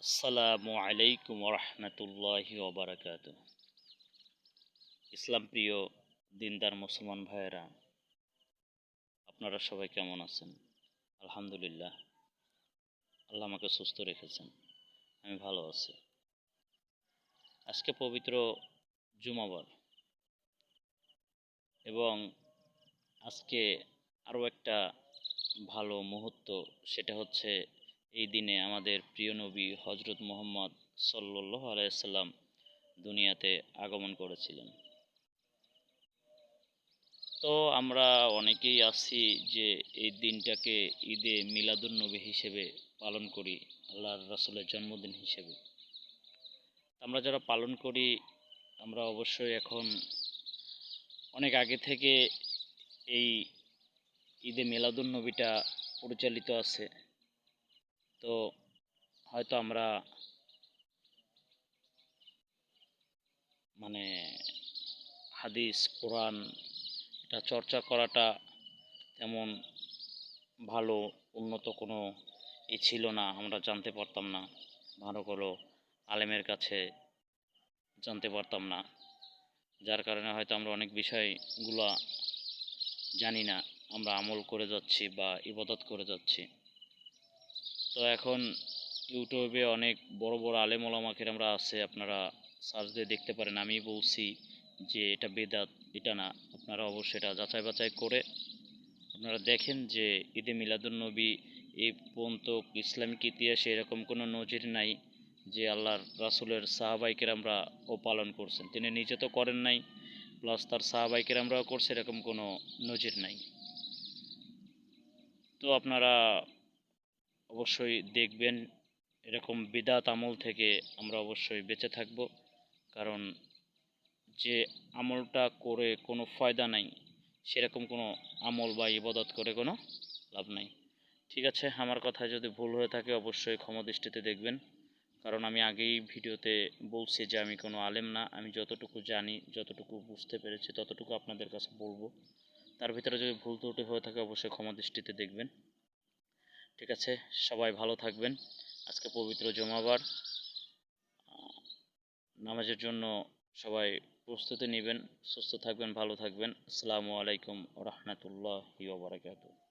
আসসালামু আলাইকুম রহমতুল্লাহি ওবরাকাতু। ইসলাম প্রিয় দিনদার মুসলমান ভাইয়েরা, আপনারা সবাই কেমন আছেন? আলহামদুলিল্লাহ, আল্লাহ আমাকে সুস্থ রেখেছেন, আমি ভালো আছি। আজকে পবিত্র জুমাবার এবং আজকে আরও একটা ভালো মুহূর্ত, সেটা হচ্ছে এই দিনে আমাদের প্রিয় নবী হজরত মুহাম্মদ সাল্লাল্লাহু আলাইহি সাল্লাম দুনিয়াতে আগমন করেছিলেন। তো আমরা অনেকেই আছি যে এই দিনটাকে ঈদে মিলাদুন্নবী হিসেবে পালন করি, আল্লাহর রাসূলের জন্মদিন হিসেবে। আমরা যারা পালন করি, আমরা অবশ্যই এখন অনেক আগে থেকে এই ঈদে মিলাদুন্নবীটা পরিচালিত আছে। তো হয়তো আমরা মানে হাদিস কোরআন এটা চর্চা করাটা তেমন ভালো উন্নত কোনো ছিল না, আমরা জানতে পারতাম না, ভালো কোনো আলেমের কাছে জানতে পারতাম না, যার কারণে হয়তো আমরা অনেক বিষয়গুলো জানি না, আমরা আমল করে যাচ্ছি বা ইবাদত করে যাচ্ছি। তো এখন ইউটিউবে অনেক বড় বড় আলেম ওলামা কেরামরা আছে, আপনারা সার্চ দিয়ে দেখতে পারেন। আমি বলছি যে এটা বেদাত, এটা না। আপনারা অবশ্যই এটা যাচাই বাছাই করে আপনারা দেখেন যে ঈদে মিলাদুন্নবী এই পর্যন্ত ইসলামিক ইতিহাসে এরকম কোনো নজির নাই যে আল্লাহর রাসূলের সাহাবাই কেরামরা ও পালন করছেন। তিনি নিজে তো করেন নাই, প্লাস তার সাহাবাই কেরামরাও করছে, এরকম কোনো নজির নাই। তো আপনারা অবশ্যই দেখবেন, এরকম বিদআত আমল থেকে আমরা অবশ্যই বেঁচে থাকব। কারণ যে আমলটা করে কোনো ফায়দা নাই, সেরকম কোনো আমল বা ইবাদত করে কোনো লাভ নাই। ঠিক আছে, আমার কথায় যদি ভুল হয়ে থাকে অবশ্যই ক্ষমা দৃষ্টিতে দেখবেন। কারণ আমি আগেই ভিডিওতে বলছি যে আমি কোনো আলেম না, আমি যতটুকু জানি, যতটুকু বুঝতে পেরেছি ততটুকু আপনাদের কাছে বলবো। তার ভিতরে যদি ভুল ত্রুটি হয়ে থাকে অবশ্যই ক্ষমা দৃষ্টিতে দেখবেন। ঠিক আছে, সবাই ভালো থাকবেন। আজকে পবিত্র জুমাবার, নামাজের জন্য সবাই প্রস্তুতি নেবেন। সুস্থ থাকবেন, ভালো থাকবেন। আসসালামু আলাইকুম রহমতুল্লাহি ওয়া বারাকাতুহু।